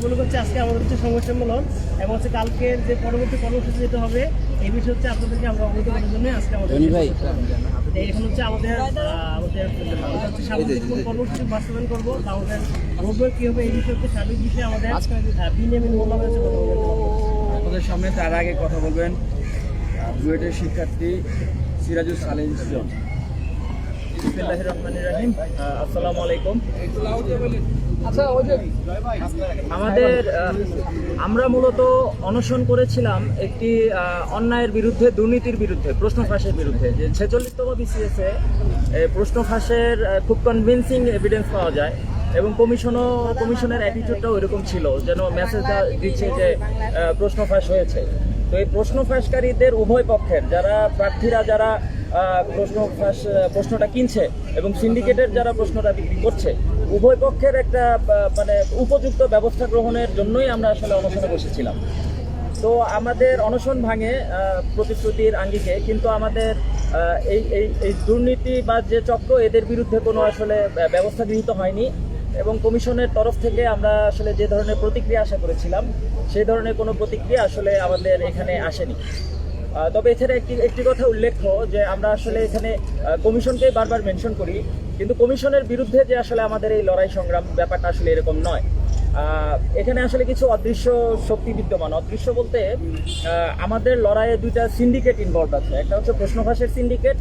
মনে করছি আজকে আমাদের হচ্ছে সংবাদ সম্মেলন এবং হচ্ছে কালকের যে পরবর্তী কর্মসূচি যেতে হবে এই বিষয়ে হচ্ছে আপনাদেরকে আমরা অবগত করার জন্য আজকে আমাদের এখন হচ্ছে আমাদের হচ্ছে সামগ্রিক কোন কর্মসূচি বাস্তবায়ন করবো তা আমাদের রোববার কি হবে এই বিষয়ে হচ্ছে সার্বিক বিষয়ে আমাদের বিনিয়ামিন মোল্লা হচ্ছে কথা বলবেন। আপনাদের সামনে তার আগে কথা বলবেন বুয়েটের শিক্ষার্থী সিরাজুল সালিম সিজন। বিসমিল্লাহির রহমানির রহিম। আসসালামু আলাইকুম। আমরা মূলত অনশন করেছিলাম একটি অন্যায়ের বিরুদ্ধে, দুর্নীতির বিরুদ্ধে, প্রশ্ন ফাঁসের বিরুদ্ধে। যে 46তম বিসিএসে প্রশ্ন ফাঁসের খুব কনভিন্সিং এভিডেন্স পাওয়া যায় এবং কমিশনের অ্যাটিটিউডটাও এরকম ছিল, যেন মেসেজ দিচ্ছে যে প্রশ্ন ফাঁস হয়েছে। তো এই প্রশ্ন ফাঁসকারীদের উভয় পক্ষের যারা প্রার্থীরা, যারা প্রশ্নটা কিনছে এবং সিন্ডিকেটের যারা প্রশ্নটা বিক্রি করছে, উভয় পক্ষের একটা মানে উপযুক্ত ব্যবস্থা গ্রহণের জন্যই আমরা আসলে অনশনে বসেছিলাম। তো আমাদের অনশন ভাঙে প্রতিশ্রুতির আঙ্গিকে, কিন্তু আমাদের এই দুর্নীতি বা যে চক্র, এদের বিরুদ্ধে কোনো আসলে ব্যবস্থা গৃহীত হয়নি এবং কমিশনের তরফ থেকে আমরা আসলে যে ধরনের প্রতিক্রিয়া আশা করেছিলাম সেই ধরনের কোনো প্রতিক্রিয়া আসলে আমাদের এখানে আসেনি। তবে এছাড়া একটি কথা উল্লেখ্য যে আমরা আসলে এখানে কমিশনকেই বারবার মেনশন করি, কিন্তু কমিশনের বিরুদ্ধে যে আসলে আমাদের এই লড়াই সংগ্রাম, ব্যাপারটা আসলে এরকম নয়। এখানে আসলে কিছু অদৃশ্য শক্তি বিদ্যমান। অদৃশ্য বলতে আমাদের লড়াইয়ে দুইটা সিন্ডিকেট ইনভলভ আছে। একটা হচ্ছে প্রশ্ন ফাঁসের সিন্ডিকেট,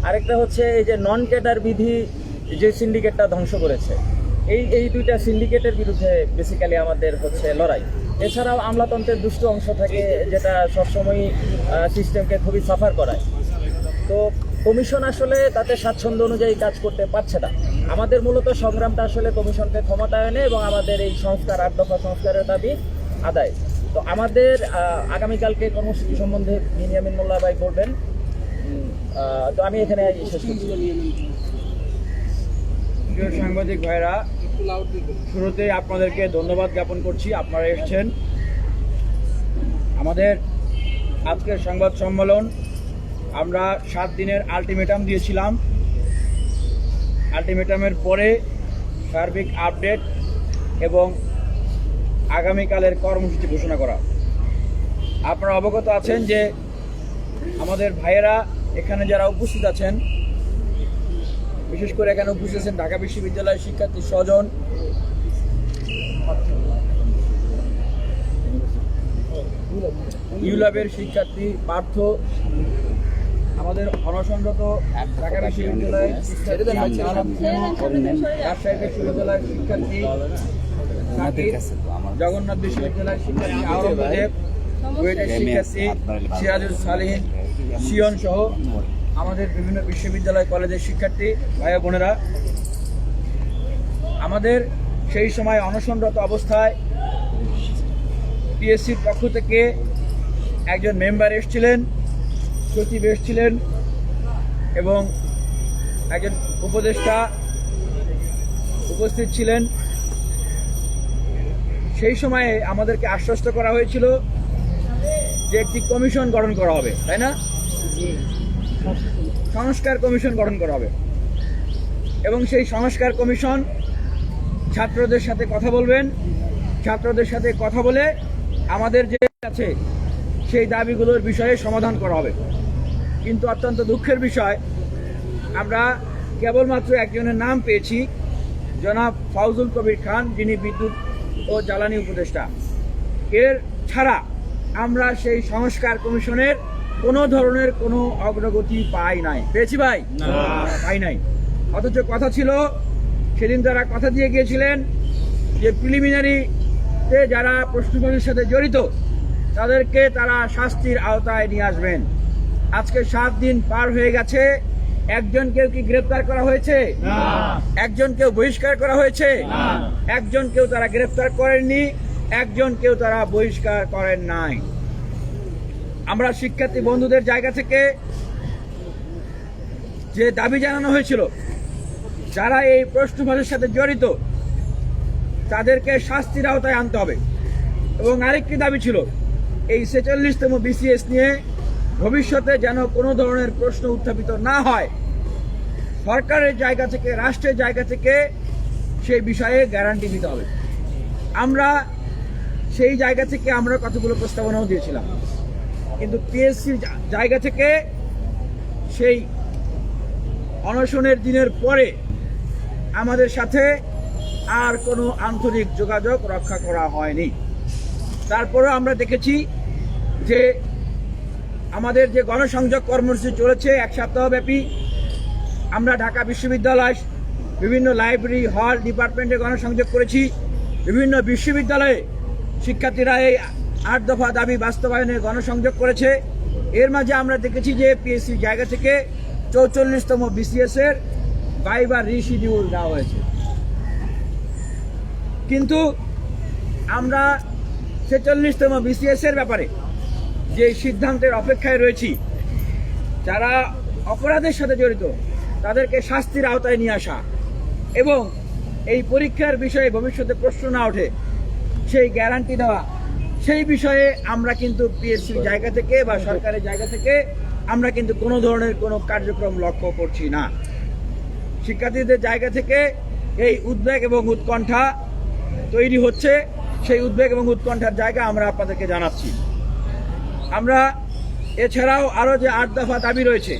আরেকটা হচ্ছে এই যে নন ক্যাডার বিধি যে সিন্ডিকেটটা ধ্বংস করেছে। এই দুইটা সিন্ডিকেটের বিরুদ্ধে বেসিক্যালি আমাদের হচ্ছে লড়াই। এছাড়াও আমলাতন্ত্রের দুষ্ট অংশ থাকে যেটা সবসময়ই সিস্টেমকে খুবই সাফার করায়। তো কমিশন আসলে তাতে স্বাচ্ছন্দ্য অনুযায়ী কাজ করতে পারছে না। আমাদের মূলত সংগ্রামটা আসলে কমিশনকে ক্ষমতায়নে এবং আমাদের এই সংস্কার, 8 দফা সংস্কারের দাবি আদায়। তো আমাদের আগামীকালকে কর্মসূচি সম্বন্ধে বিনিয়ামিন মোল্লা ভাই বলবেন। তো আমি এখানে শেষ করছি। প্রিয় সাংবাদিক ভাইরা, শুরুতেই আপনাদেরকে ধন্যবাদ জ্ঞাপন করছি, আপনারা এসেছেন। আমাদের আজকের সংবাদ সম্মেলন আমরা 7 দিনের আলটিমেটাম দিয়েছিলাম। আলটিমেটামের পরে সার্বিক আপডেট এবং আগামীকালের কর্মসূচি ঘোষণা করা। আপনারা অবগত আছেন যে আমাদের ভাইয়েরা এখানে যারা উপস্থিত আছেন, বিশেষ করে এখানে উপস্থিত আছেন ঢাকা বিশ্ববিদ্যালয়ের শিক্ষার্থী স্বজন, ইউল্যাবের শিক্ষার্থী পার্থ, আমাদের অনশনরত ঢাকা বিশ্ববিদ্যালয়ের শিক্ষার্থী রাজশাহী বিশ্ববিদ্যালয়ের শিক্ষার্থী জগন্নাথ বিশ্ববিদ্যালয়ের শিক্ষার্থী আওরঙ্গজেব, বুয়েটের শিক্ষার্থী সিরাজুল সালিম সিয়ন সহ আমাদের বিভিন্ন বিশ্ববিদ্যালয় কলেজের শিক্ষার্থী ভাই বোনেরা, আমাদের সেই সময় অনশনরত অবস্থায় পিএসসির পক্ষ থেকে একজন মেম্বার এসেছিলেন, সচিব এসেছিলেন এবং একজন উপদেষ্টা উপস্থিত ছিলেন। সেই সময়ে আমাদেরকে আশ্বস্ত করা হয়েছিল যে একটি কমিশন গঠন করা হবে, তাই না? সংস্কার কমিশন গঠন করা হবে এবং সেই সংস্কার কমিশন ছাত্রদের সাথে কথা বলবেন, ছাত্রদের সাথে কথা বলে আমাদের যে আছে সেই দাবিগুলোর বিষয়ে সমাধান করা হবে। কিন্তু অত্যন্ত দুঃখের বিষয়, আমরা কেবলমাত্র একজনের নাম পেয়েছি, জনাব ফাউজুল কবির খান, যিনি বিদ্যুৎ ও জ্বালানি উপদেষ্টা। এর ছাড়া আমরা সেই সংস্কার কমিশনের কোনো ধরনের কোনো অগ্রগতি পাই নাই। পেয়েছি ভাই? পাই নাই। অথচ কথা ছিল, সেদিন তারা কথা দিয়ে গিয়েছিলেন যে প্রিলিমিনারিতে যারা প্রশ্নপত্রের সাথে জড়িত তাদেরকে তারা শাস্তির আওতায় নিয়ে আসবেন। আজকে 7 দিন পার হয়ে গেছে, একজনকেও কি গ্রেফতার করা হয়েছে? একজনকেও বহিষ্কার করা হয়েছে? একজনকেও তারা গ্রেফতার করেননি, একজনকেও তারা বহিষ্কার করেন নাই। আমরা শিক্ষার্থী বন্ধুদের জায়গা থেকে যে দাবি জানানো হয়েছিল, যারা এই প্রশ্নপত্রের সাথে জড়িত তাদেরকে শাস্তির আওতায় আনতে হবে। এবং আরেকটি দাবি ছিল, এই 46তম বিসিএস নিয়ে ভবিষ্যতে যেন কোনো ধরনের প্রশ্ন উত্থাপিত না হয়, সরকারের জায়গা থেকে, রাষ্ট্রের জায়গা থেকে সেই বিষয়ে গ্যারান্টি দিতে হবে। আমরা সেই জায়গা থেকে আমরা কতগুলো প্রস্তাবনাও দিয়েছিলাম, কিন্তু পিএসসির জায়গা থেকে সেই অনশনের দিনের পরে আমাদের সাথে আর কোনো আন্তরিক যোগাযোগ রক্ষা করা হয়নি। তারপরে আমরা দেখেছি যে আমাদের যে গণসংযোগ কর্মসূচি চলেছে 1 সপ্তাহব্যাপী, আমরা ঢাকা বিশ্ববিদ্যালয় বিভিন্ন লাইব্রেরি, হল, ডিপার্টমেন্টে গণসংযোগ করেছি। বিভিন্ন বিশ্ববিদ্যালয়ে শিক্ষার্থীরা এই 8 দফা দাবি বাস্তবায়নে গণসংযোগ করেছে। এর মাঝে আমরা দেখেছি যে পিএসসি জায়গা থেকে 44তম বিসিএস এর ভাইভা রিশিডিউল দেওয়া হয়েছে, কিন্তু আমরা 46তম বিসিএস এর ব্যাপারে যে সিদ্ধান্তের অপেক্ষায় রয়েছি, যারা অপরাধের সাথে জড়িত তাদেরকে শাস্তির আওতায় নিয়ে আসা এবং এই পরীক্ষার বিষয়ে ভবিষ্যতে প্রশ্ন না ওঠে সেই গ্যারান্টি দেওয়া, সেই বিষয়ে আমরা কিন্তু পিএসসির জায়গা থেকে বা সরকারের জায়গা থেকে আমরা কিন্তু কোনো ধরনের কোনো কার্যক্রম লক্ষ্য করছি না। শিক্ষার্থীদের জায়গা থেকে এই উদ্বেগ এবং উৎকণ্ঠা তৈরি হচ্ছে, সেই উদ্বেগ এবং উৎকণ্ঠার জায়গা আমরা আপনাদেরকে জানাচ্ছি। আমরা এছাড়াও আরও যে 8 দফা দাবি রয়েছে